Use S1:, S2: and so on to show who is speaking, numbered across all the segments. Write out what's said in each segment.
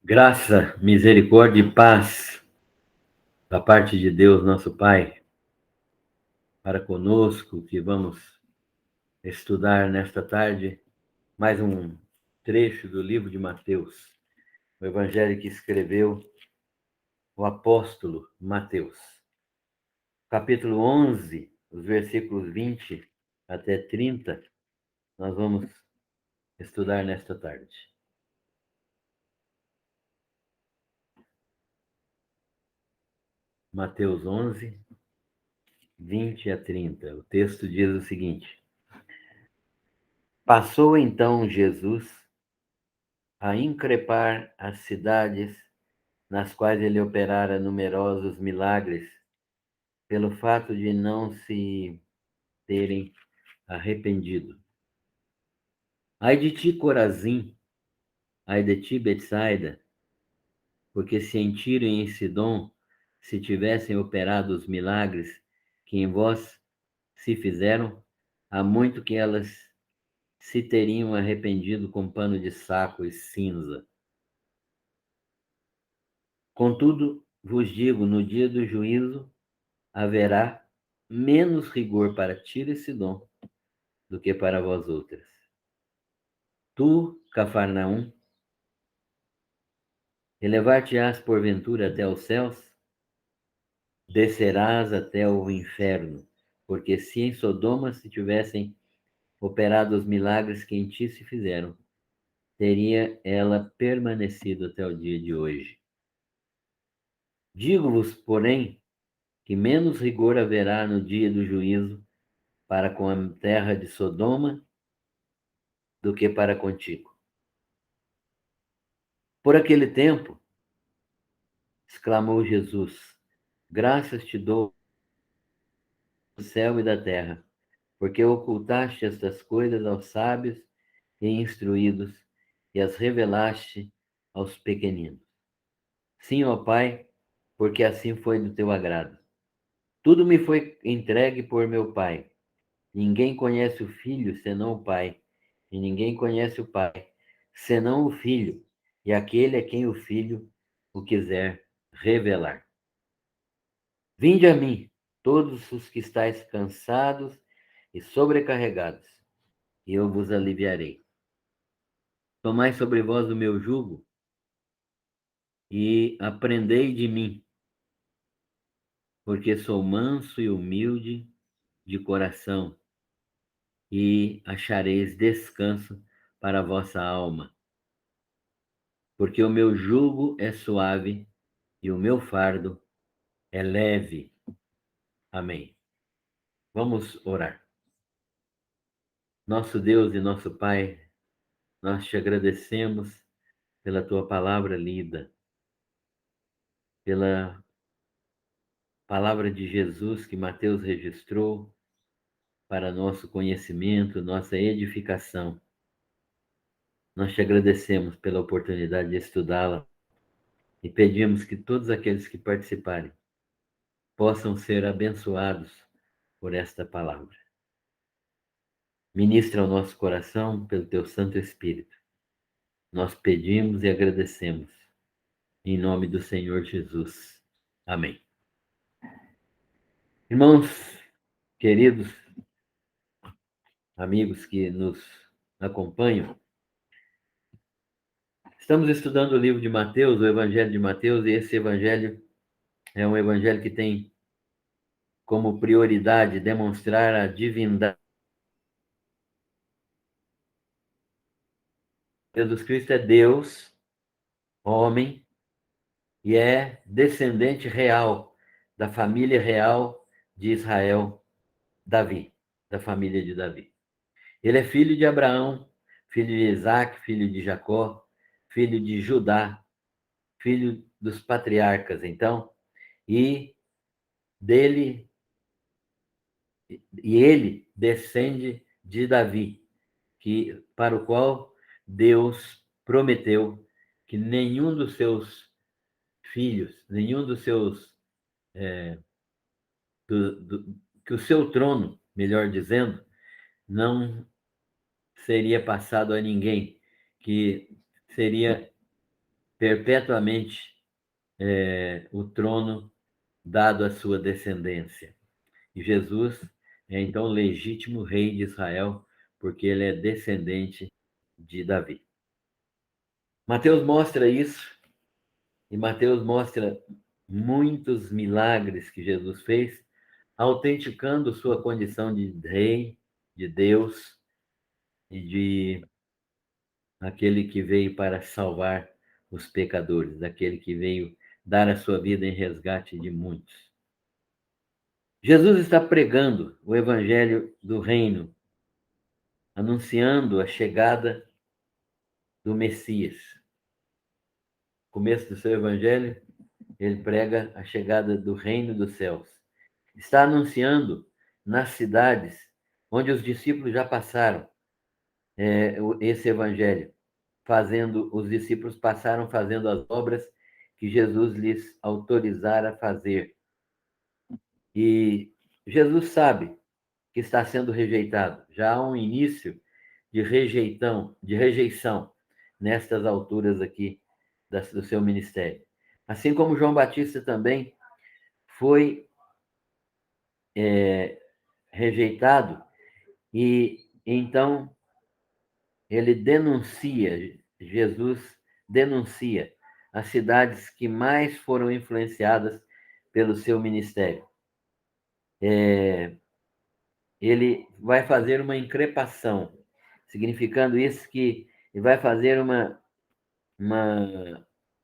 S1: Graça, misericórdia e paz da parte de Deus, nosso Pai, para conosco, que vamos estudar nesta tarde mais um trecho do livro de Mateus, o evangelho que escreveu o apóstolo Mateus. Capítulo 11, os versículos 20 até 30, nós vamos estudar nesta tarde. Mateus 11, 20 a 30. O texto diz o seguinte: Passou então Jesus a increpar as cidades nas quais ele operara numerosos milagres, pelo fato de não se terem arrependido. Ai de ti, Corazim, ai de ti, Betsaida, porque se em Tiro e em Sidom se tivessem operado os milagres que em vós se fizeram, há muito que elas se teriam arrependido com pano de saco e cinza. Contudo, vos digo, no dia do juízo haverá menos rigor para Tiro e Sidom do que para vós outras. Tu, Cafarnaum, elevar-te-ás porventura até os céus? Descerás até o inferno, porque se em Sodoma se tivessem operado os milagres que em ti se fizeram, teria ela permanecido até o dia de hoje. Digo-vos, porém, que menos rigor haverá no dia do juízo para com a terra de Sodoma do que para contigo. Por aquele tempo, exclamou Jesus, graças te dou do céu e da terra, porque ocultaste estas coisas aos sábios e instruídos e as revelaste aos pequeninos. Sim, ó Pai, porque assim foi do teu agrado. Tudo me foi entregue por meu Pai. Ninguém conhece o Filho senão o Pai, e ninguém conhece o Pai senão o Filho, e aquele a quem o Filho o quiser revelar. Vinde a mim, todos os que estáis cansados e sobrecarregados, e eu vos aliviarei. Tomai sobre vós o meu jugo e aprendei de mim, porque sou manso e humilde de coração, e achareis descanso para a vossa alma, porque o meu jugo é suave e o meu fardo é leve. Amém. Vamos orar. Nosso Deus e nosso Pai, nós te agradecemos pela tua palavra lida, pela palavra de Jesus que Mateus registrou para nosso conhecimento, nossa edificação. Nós te agradecemos pela oportunidade de estudá-la e pedimos que todos aqueles que participarem possam ser abençoados por esta palavra. Ministra ao nosso coração pelo teu Santo Espírito. Nós pedimos e agradecemos. Em nome do Senhor Jesus. Amém. Irmãos, queridos, amigos que nos acompanham, estamos estudando o livro de Mateus, o Evangelho de Mateus, e esse evangelho é um evangelho que tem como prioridade demonstrar a divindade. Jesus Cristo é Deus, homem, e é descendente real da família real de Israel, Davi, da família de Davi. Ele é filho de Abraão, filho de Isaac, filho de Jacó, filho de Judá, filho dos patriarcas, então, e dele e ele descende de Davi, que para o qual Deus prometeu que nenhum dos seus filhos, nenhum dos seus que o seu trono, melhor dizendo, não seria passado a ninguém, que seria perpetuamente o trono dado à sua descendência. E Jesus é então o legítimo rei de Israel, porque ele é descendente de Davi. Mateus mostra isso, e Mateus mostra muitos milagres que Jesus fez, autenticando sua condição de rei, de Deus e de aquele que veio para salvar os pecadores, daquele que veio dar a sua vida em resgate de muitos. Jesus está pregando o evangelho do reino, anunciando a chegada do Messias. No começo do seu evangelho, ele prega a chegada do reino dos céus. Está anunciando nas cidades onde os discípulos já passaram esse evangelho, os discípulos passaram fazendo as obras que Jesus lhes autorizara a fazer. E Jesus sabe que está sendo rejeitado. Já há um início de rejeição nestas alturas aqui do seu ministério. Assim como João Batista também foi rejeitado, e então Jesus denuncia as cidades que mais foram influenciadas pelo seu ministério. Ele vai fazer uma increpação, significando isso que ele vai fazer uma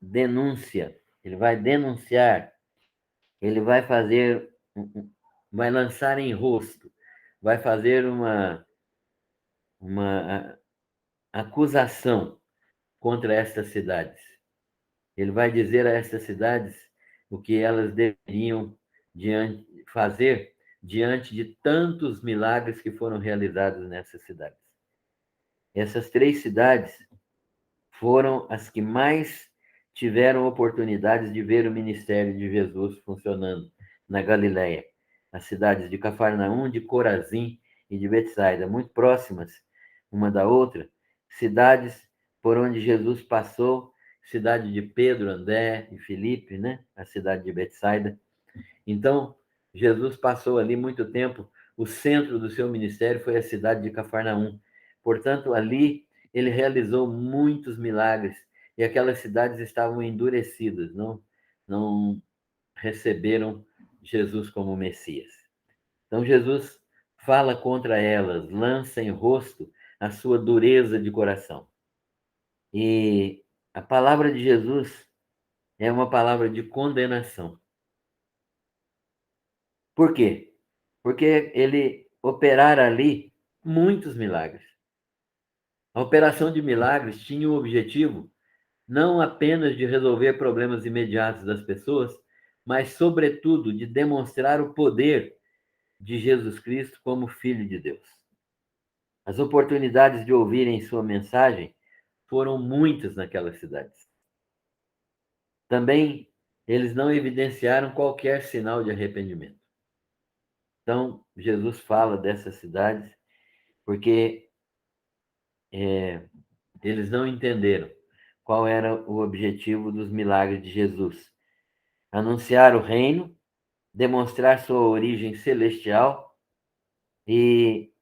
S1: denúncia, ele vai denunciar, ele vai fazer, vai lançar em rosto, vai fazer uma acusação contra estas cidades. Ele vai dizer a estas cidades o que elas deveriam fazer diante de tantos milagres que foram realizados nessas cidades. Essas 3 cidades foram as que mais tiveram oportunidades de ver o ministério de Jesus funcionando na Galileia. As cidades de Cafarnaum, de Corazim e de Betsaida, muito próximas uma da outra, cidades por onde Jesus passou, cidade de Pedro, André e Filipe, né? A cidade de Betsaida. Então, Jesus passou ali muito tempo, o centro do seu ministério foi a cidade de Cafarnaum. Portanto, ali ele realizou muitos milagres e aquelas cidades estavam endurecidas, não receberam Jesus como Messias. Então, Jesus fala contra elas, lança em rosto a sua dureza de coração. E a palavra de Jesus é uma palavra de condenação. Por quê? Porque ele operara ali muitos milagres. A operação de milagres tinha o objetivo não apenas de resolver problemas imediatos das pessoas, mas, sobretudo, de demonstrar o poder de Jesus Cristo como Filho de Deus. As oportunidades de ouvirem sua mensagem foram muitas naquelas cidades. Também eles não evidenciaram qualquer sinal de arrependimento. Então, Jesus fala dessas cidades porque eles não entenderam qual era o objetivo dos milagres de Jesus. Anunciar o reino, demonstrar sua origem celestial e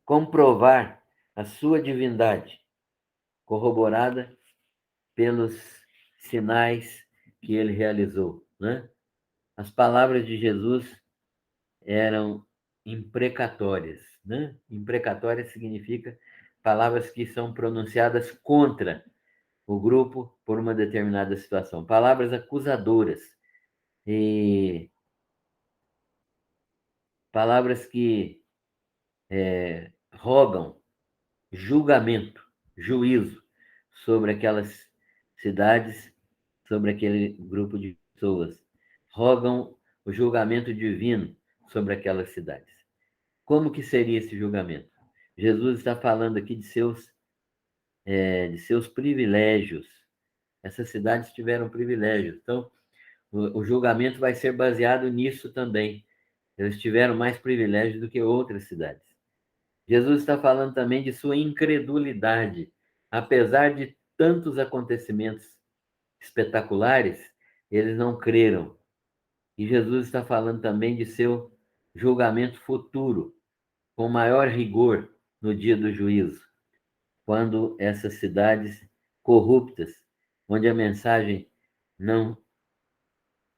S1: comprovar a sua divindade, corroborada pelos sinais que ele realizou, né? As palavras de Jesus eram imprecatórias, né? Imprecatórias significa palavras que são pronunciadas contra o grupo por uma determinada situação, palavras acusadoras e palavras que rogam julgamento, juízo sobre aquelas cidades, sobre aquele grupo de pessoas, rogam o julgamento divino sobre aquelas cidades. Como que seria esse julgamento? Jesus está falando aqui de seus privilégios. Essas cidades tiveram privilégios. Então, o julgamento vai ser baseado nisso também. Eles tiveram mais privilégios do que outras cidades. Jesus está falando também de sua incredulidade. Apesar de tantos acontecimentos espetaculares, eles não creram. E Jesus está falando também de seu julgamento futuro, com maior rigor no dia do juízo, quando essas cidades corruptas, onde a mensagem não,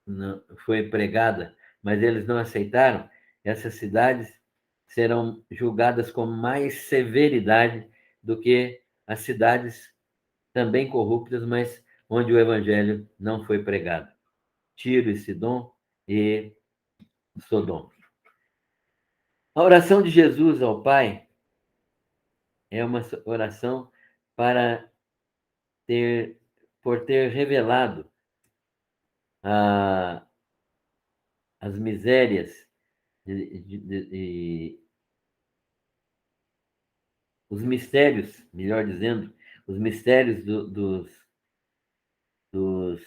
S1: não foi pregada, mas eles não aceitaram, essas cidades serão julgadas com mais severidade do que as cidades também corruptas, mas onde o evangelho não foi pregado. Tiro e Sidom e Sodom. A oração de Jesus ao Pai é uma oração para por ter revelado as misérias e os mistérios, melhor dizendo, os mistérios dos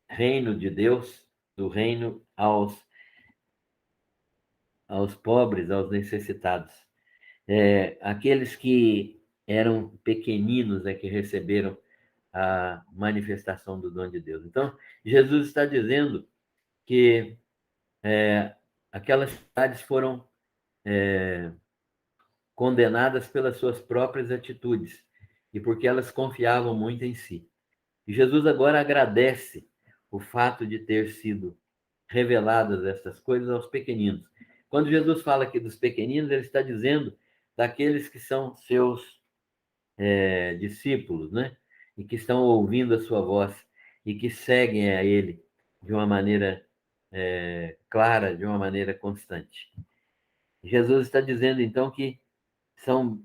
S1: reino de Deus, do reino aos pobres, aos necessitados. Aqueles que eram pequeninos é que receberam a manifestação do dom de Deus. Então, Jesus está dizendo que aquelas cidades foram condenadas pelas suas próprias atitudes e porque elas confiavam muito em si. E Jesus agora agradece o fato de ter sido reveladas essas coisas aos pequeninos. Quando Jesus fala aqui dos pequeninos, ele está dizendo daqueles que são seus discípulos, né? E que estão ouvindo a sua voz e que seguem a ele de uma maneira clara, de uma maneira constante. Jesus está dizendo, então, que são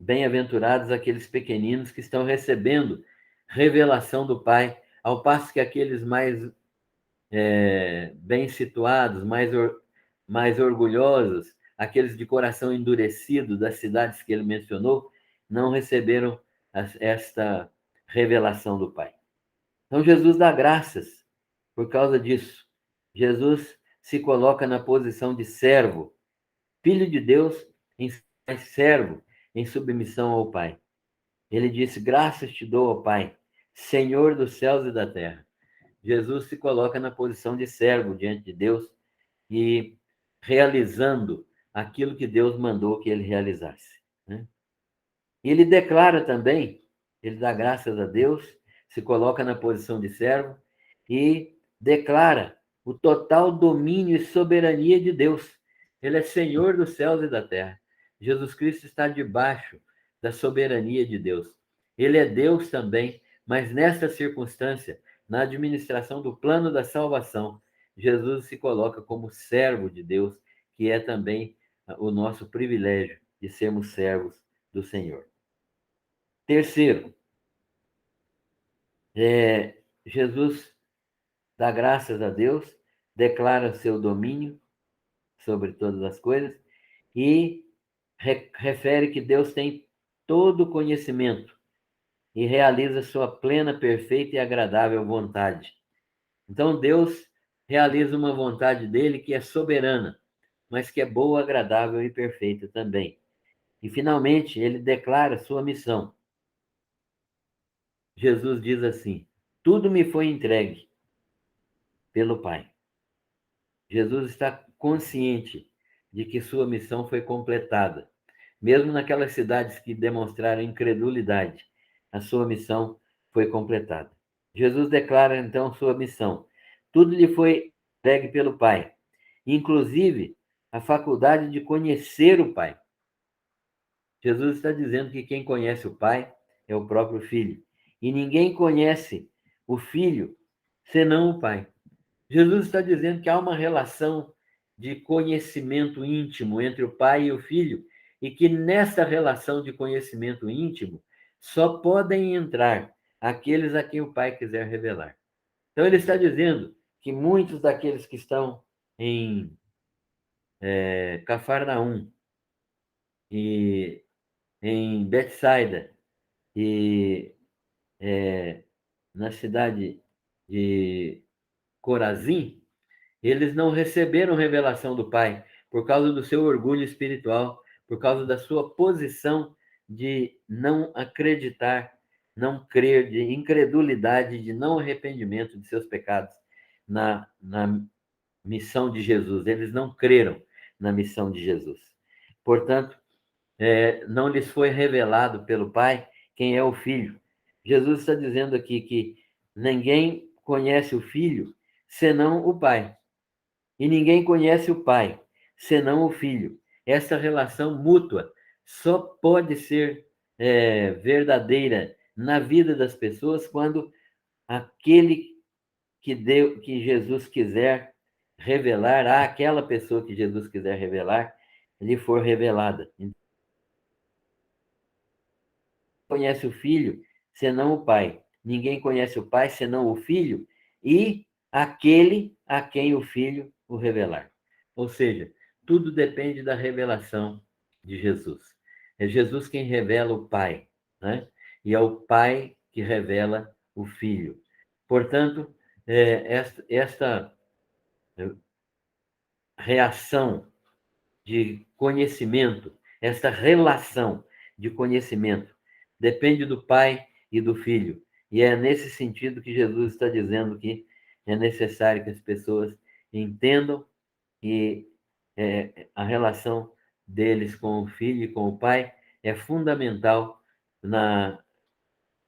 S1: bem-aventurados aqueles pequeninos que estão recebendo revelação do Pai, ao passo que aqueles mais bem situados, mais orgulhosos, aqueles de coração endurecido das cidades que ele mencionou, não receberam esta revelação do Pai. Então, Jesus dá graças por causa disso. Jesus se coloca na posição de servo, filho de Deus, mas servo, em submissão ao Pai. Ele disse: graças te dou, ó Pai, Senhor dos céus e da terra. Jesus se coloca na posição de servo diante de Deus e realizando aquilo que Deus mandou que ele realizasse, né? E ele declara também, ele dá graças a Deus, se coloca na posição de servo e declara o total domínio e soberania de Deus. Ele é Senhor dos céus e da terra. Jesus Cristo está debaixo da soberania de Deus. Ele é Deus também, mas nesta circunstância, na administração do plano da salvação, Jesus se coloca como servo de Deus, que é também o nosso privilégio de sermos servos do Senhor. Terceiro, Jesus dá graças a Deus, declara seu domínio sobre todas as coisas e refere que Deus tem todo o conhecimento e realiza sua plena, perfeita e agradável vontade. Então, Deus realiza uma vontade dele que é soberana, mas que é boa, agradável e perfeita também. E, finalmente, ele declara sua missão. Jesus diz assim: tudo me foi entregue pelo Pai. Jesus está consciente de que sua missão foi completada. Mesmo naquelas cidades que demonstraram incredulidade, a sua missão foi completada. Jesus declara então sua missão. Tudo lhe foi entregue pelo Pai, inclusive a faculdade de conhecer o Pai. Jesus está dizendo que quem conhece o Pai é o próprio Filho. E ninguém conhece o Filho senão o Pai. Jesus está dizendo que há uma relação de conhecimento íntimo entre o Pai e o Filho, e que nessa relação de conhecimento íntimo só podem entrar aqueles a quem o Pai quiser revelar. Então, ele está dizendo que muitos daqueles que estão em Cafarnaum e em Betsaida e na cidade de Corazim, eles não receberam revelação do Pai por causa do seu orgulho espiritual, por causa da sua posição de não acreditar, não crer, de incredulidade, de não arrependimento de seus pecados na missão de Jesus. Eles não creram na missão de Jesus. Portanto, não lhes foi revelado pelo Pai quem é o Filho. Jesus está dizendo aqui que ninguém conhece o Filho senão o Pai. E ninguém conhece o Pai senão o Filho. Essa relação mútua só pode ser verdadeira na vida das pessoas quando aquele que Jesus quiser revelar, àquela pessoa que Jesus quiser revelar, lhe for revelada. Ninguém conhece o Filho senão o Pai. Ninguém conhece o Pai senão o Filho e aquele a quem o Filho o revelar. Ou seja, tudo depende da revelação de Jesus. É Jesus quem revela o Pai, né? E é o Pai que revela o Filho. Portanto, esta reação de conhecimento, esta relação de conhecimento, depende do Pai e do Filho. E é nesse sentido que Jesus está dizendo que é necessário que as pessoas entendam que a relação deles com o Filho e com o Pai é fundamental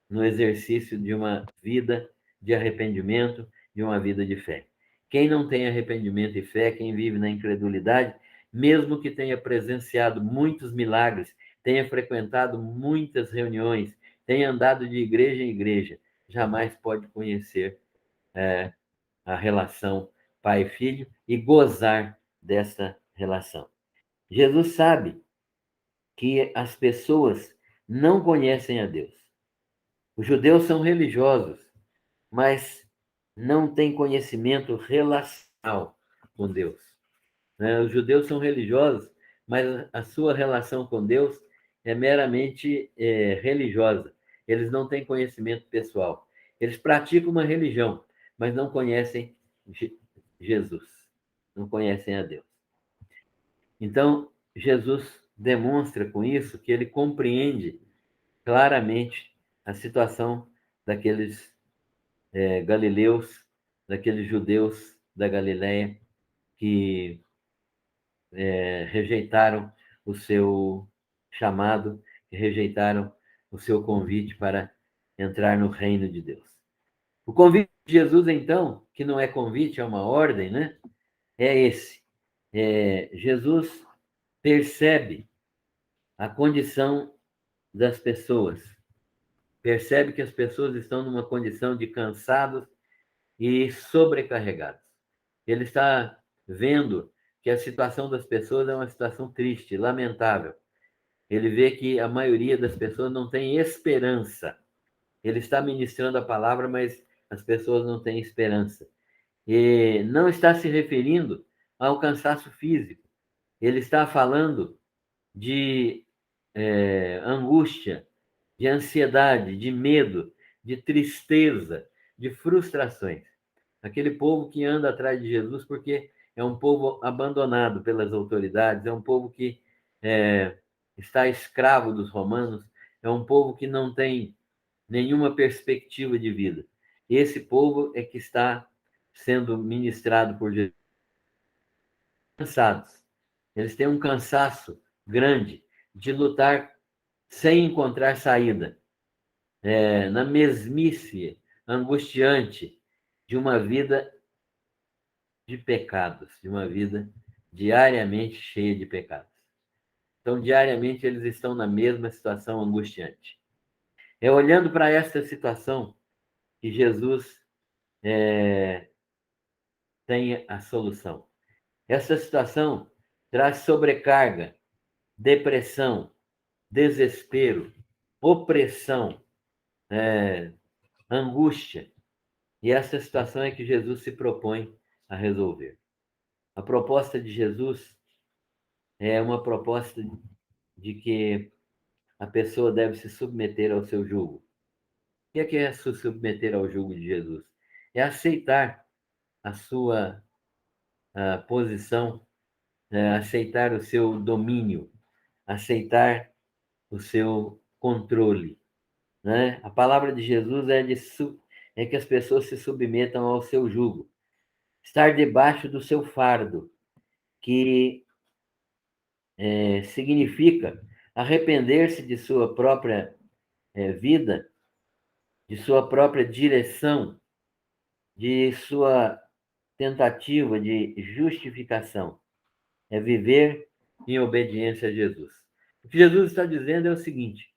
S1: no exercício de uma vida de arrependimento, de uma vida de fé. Quem não tem arrependimento e fé, quem vive na incredulidade, mesmo que tenha presenciado muitos milagres, tenha frequentado muitas reuniões, tenha andado de igreja em igreja, jamais pode conhecer a relação pai e filho e gozar dessa relação. Jesus sabe que as pessoas não conhecem a Deus. Os judeus são religiosos, mas não têm conhecimento relacional com Deus. Né? Os judeus são religiosos, mas a sua relação com Deus é meramente religiosa. Eles não têm conhecimento pessoal. Eles praticam uma religião, mas não conhecem Jesus, não conhecem a Deus. Então, Jesus demonstra com isso que ele compreende claramente a situação daqueles galileus, daqueles judeus da Galiléia que rejeitaram o seu chamado, que rejeitaram o seu convite para entrar no reino de Deus. O convite de Jesus, então, que não é convite, é uma ordem, né? É esse. Jesus percebe a condição das pessoas, percebe que as pessoas estão numa condição de cansados e sobrecarregados. Ele está vendo que a situação das pessoas é uma situação triste, lamentável. Ele vê que a maioria das pessoas não tem esperança. Ele está ministrando a palavra, mas as pessoas não têm esperança. E não está se referindo ao cansaço físico. Ele está falando de angústia, de ansiedade, de medo, de tristeza, de frustrações. Aquele povo que anda atrás de Jesus porque é um povo abandonado pelas autoridades, é um povo que está escravo dos romanos, é um povo que não tem nenhuma perspectiva de vida. Esse povo é que está sendo ministrado por Jesus. Cansados. Eles têm um cansaço grande de lutar sem encontrar saída, na mesmice angustiante de uma vida de pecados, de uma vida diariamente cheia de pecados. Então, diariamente, eles estão na mesma situação angustiante. É olhando para esta situação que Jesus tem a solução. Essa situação traz sobrecarga, depressão, desespero, opressão, angústia. E essa situação é que Jesus se propõe a resolver. A proposta de Jesus é uma proposta de que a pessoa deve se submeter ao seu jugo. O que é se submeter ao jugo de Jesus? É aceitar a sua posição, aceitar o seu domínio, aceitar o seu controle, né? A palavra de Jesus é que as pessoas se submetam ao seu jugo, estar debaixo do seu fardo, que significa arrepender-se de sua própria vida, de sua própria direção, de sua tentativa de justificação. É viver em obediência a Jesus. O que Jesus está dizendo é o seguinte: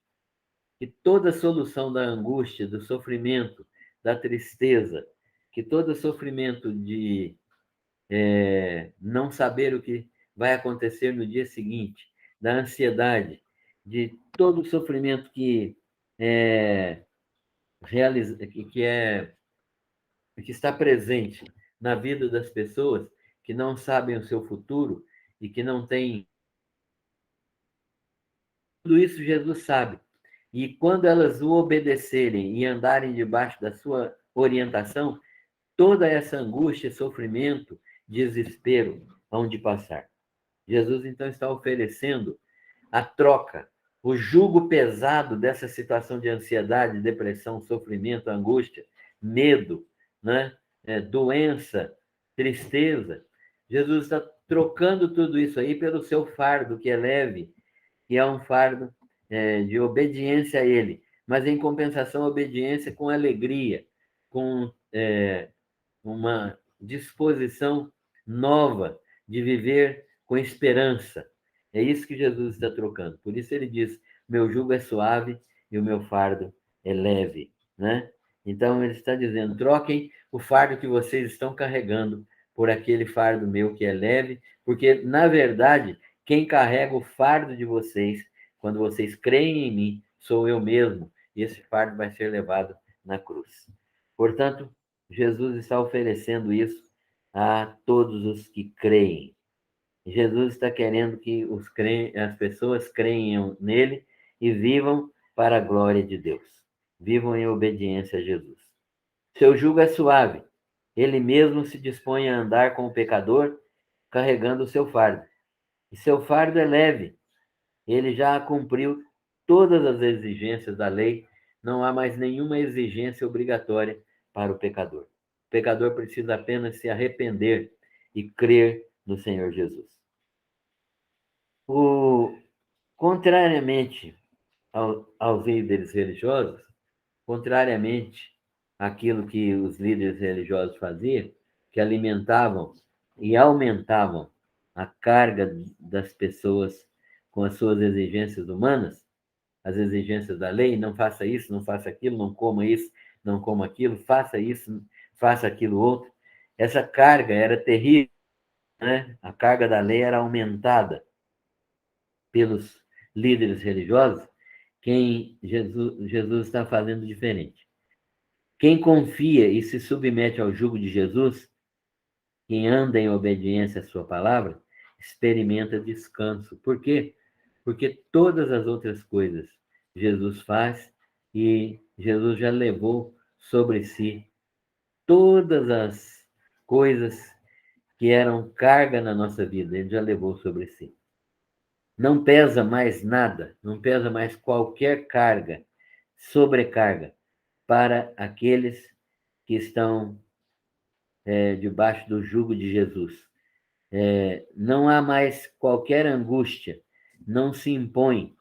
S1: que toda solução da angústia, do sofrimento, da tristeza, que todo sofrimento de não saber o que vai acontecer no dia seguinte, da ansiedade, de todo o sofrimento é, que que está presente na vida das pessoas que não sabem o seu futuro e que não têm. Tudo isso Jesus sabe. E quando elas o obedecerem e andarem debaixo da sua orientação, toda essa angústia, sofrimento, desespero hão de passar. Jesus, então, está oferecendo a troca, o jugo pesado dessa situação de ansiedade, depressão, sofrimento, angústia, medo, né? Doença, tristeza. Jesus está trocando tudo isso aí pelo seu fardo, que é leve, que é um fardo de obediência a Ele, mas em compensação, obediência com alegria, com uma disposição nova de viver com esperança. É isso que Jesus está trocando. Por isso ele diz: meu jugo é suave e o meu fardo é leve, né? Então ele está dizendo: troquem o fardo que vocês estão carregando por aquele fardo meu que é leve, porque na verdade quem carrega o fardo de vocês, quando vocês creem em mim, sou eu mesmo, e esse fardo vai ser levado na cruz. Portanto, Jesus está oferecendo isso a todos os que creem. Jesus está querendo que as pessoas creiam nele e vivam para a glória de Deus. Vivam em obediência a Jesus. Seu jugo é suave. Ele mesmo se dispõe a andar com o pecador, carregando o seu fardo. E seu fardo é leve. Ele já cumpriu todas as exigências da lei. Não há mais nenhuma exigência obrigatória para o pecador. O pecador precisa apenas se arrepender e crer no Senhor Jesus. Contrariamente aos líderes religiosos, contrariamente àquilo que os líderes religiosos faziam, que alimentavam e aumentavam a carga das pessoas com as suas exigências humanas, as exigências da lei: não faça isso, não faça aquilo, não coma isso, não coma aquilo, faça isso, faça aquilo outro. Essa carga era terrível, né? A carga da lei era aumentada pelos líderes religiosos. Quem Jesus está fazendo diferente. Quem confia e se submete ao jugo de Jesus, quem anda em obediência à sua palavra, experimenta descanso. Por quê? Porque todas as outras coisas Jesus faz, e Jesus já levou sobre si todas as coisas que eram carga na nossa vida, ele já levou sobre si. Não pesa mais nada, não pesa mais qualquer carga, sobrecarga, para aqueles que estão debaixo do jugo de Jesus. Não há mais qualquer angústia, não se impõe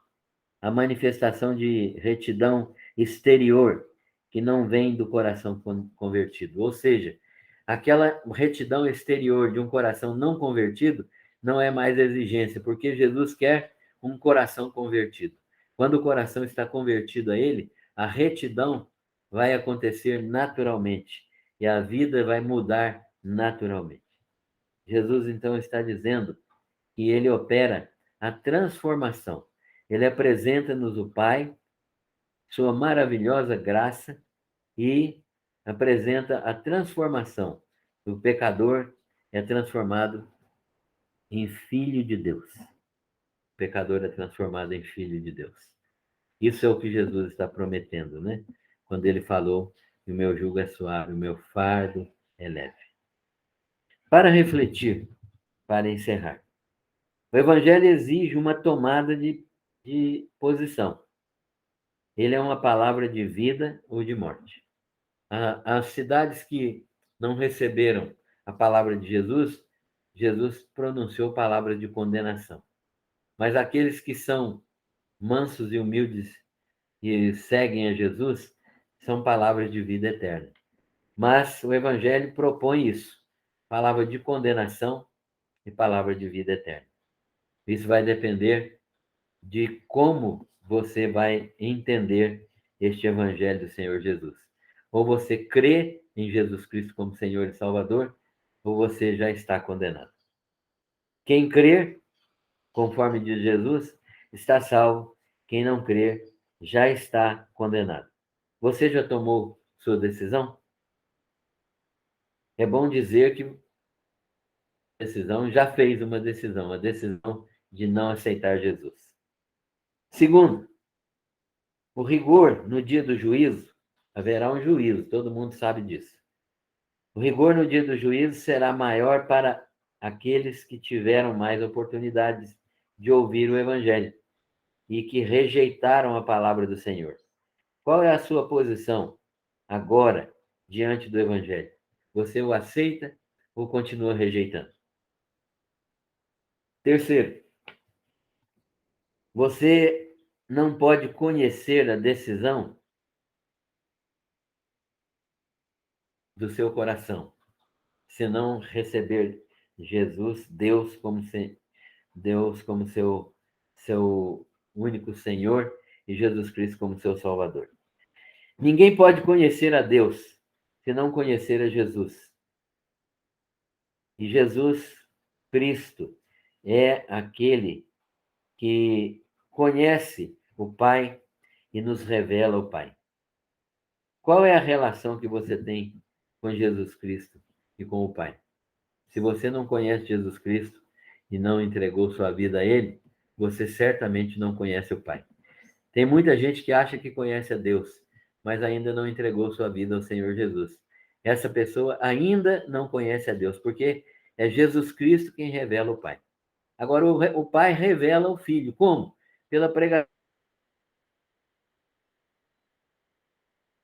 S1: a manifestação de retidão exterior que não vem do coração convertido. Ou seja, aquela retidão exterior de um coração não convertido não é mais exigência, porque Jesus quer um coração convertido. Quando o coração está convertido a Ele, a retidão vai acontecer naturalmente e a vida vai mudar naturalmente. Jesus, então, está dizendo que Ele opera a transformação. Ele apresenta-nos o Pai, sua maravilhosa graça, e apresenta a transformação. O pecador é transformado em filho de Deus. O pecador é transformado em filho de Deus. Isso é o que Jesus está prometendo, né? Quando ele falou: o meu jugo é suave, o meu fardo é leve. Para refletir, para encerrar, o Evangelho exige uma tomada de de posição. Ele é uma palavra de vida ou de morte. As cidades que não receberam a palavra de Jesus, Jesus pronunciou palavras de condenação. Mas aqueles que são mansos e humildes e seguem a Jesus, são palavras de vida eterna. Mas o Evangelho propõe isso, palavra de condenação e palavra de vida eterna. Isso vai depender de como você vai entender este Evangelho do Senhor Jesus. Ou você crê em Jesus Cristo como Senhor e Salvador, ou você já está condenado. Quem crer, conforme diz Jesus, está salvo. Quem não crer, já está condenado. Você já tomou sua decisão? É bom dizer que a decisão já fez uma decisão, a decisão de não aceitar Jesus. Segundo, o rigor no dia do juízo, haverá um juízo, todo mundo sabe disso. O rigor no dia do juízo será maior para aqueles que tiveram mais oportunidades de ouvir o Evangelho e que rejeitaram a palavra do Senhor. Qual é a sua posição agora diante do Evangelho? Você o aceita ou continua rejeitando? Terceiro, você não pode conhecer a decisão do seu coração se não receber Jesus, Deus como seu único Senhor e Jesus Cristo como seu Salvador. Ninguém pode conhecer a Deus se não conhecer a Jesus. E Jesus Cristo é aquele que conhece o Pai e nos revela o Pai. Qual é a relação que você tem com Jesus Cristo e com o Pai? Se você não conhece Jesus Cristo e não entregou sua vida a Ele, você certamente não conhece o Pai. Tem muita gente que acha que conhece a Deus, mas ainda não entregou sua vida ao Senhor Jesus. Essa pessoa ainda não conhece a Deus, porque é Jesus Cristo quem revela o Pai. Agora, o Pai revela o Filho. Como? Pela pregação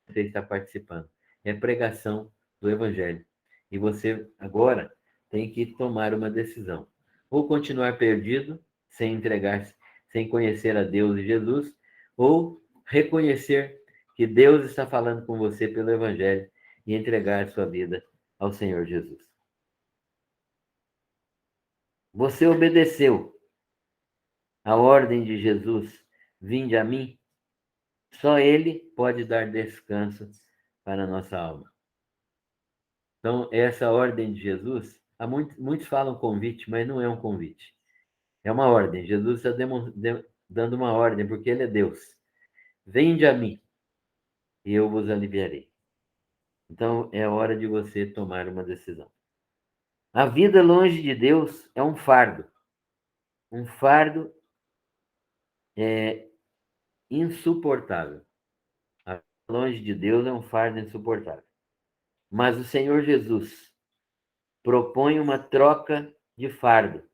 S1: que você está participando. É pregação do Evangelho. E você agora tem que tomar uma decisão. Ou continuar perdido, sem entregar, sem conhecer a Deus e Jesus, ou reconhecer que Deus está falando com você pelo Evangelho e entregar sua vida ao Senhor Jesus. Você obedeceu a ordem de Jesus, vinde a mim? Só Ele pode dar descanso para a nossa alma. Então, essa ordem de Jesus, muitos falam convite, mas não é um convite. É uma ordem. Jesus está dando uma ordem, porque Ele é Deus. Vinde a mim, e eu vos aliviarei. Então, é hora de você tomar uma decisão. A vida longe de Deus é um fardo. Um fardo insuportável. A vida longe de Deus é um fardo insuportável. Mas o Senhor Jesus propõe uma troca de fardo.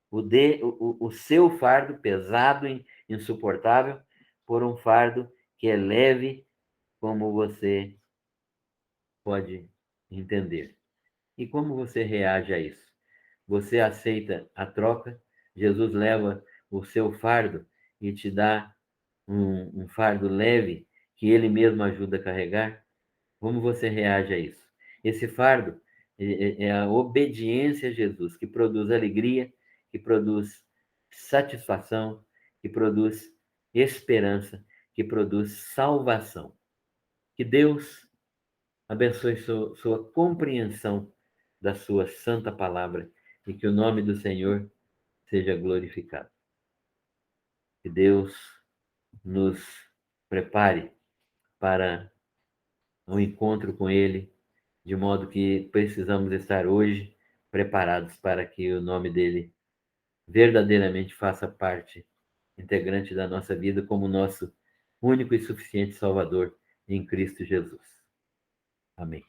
S1: O seu fardo pesado, insuportável, por um fardo que é leve, como você pode entender. E como você reage a isso? Você aceita a troca? Jesus leva o seu fardo e te dá um fardo leve que ele mesmo ajuda a carregar? Como você reage a isso? Esse fardo é a obediência a Jesus, que produz alegria, que produz satisfação, que produz esperança, que produz salvação. Que Deus abençoe sua compreensão da sua santa palavra e que o nome do Senhor seja glorificado. Que Deus nos prepare para um encontro com Ele, de modo que precisamos estar hoje preparados para que o nome dele verdadeiramente faça parte integrante da nossa vida como nosso único e suficiente Salvador em Cristo Jesus. Amém.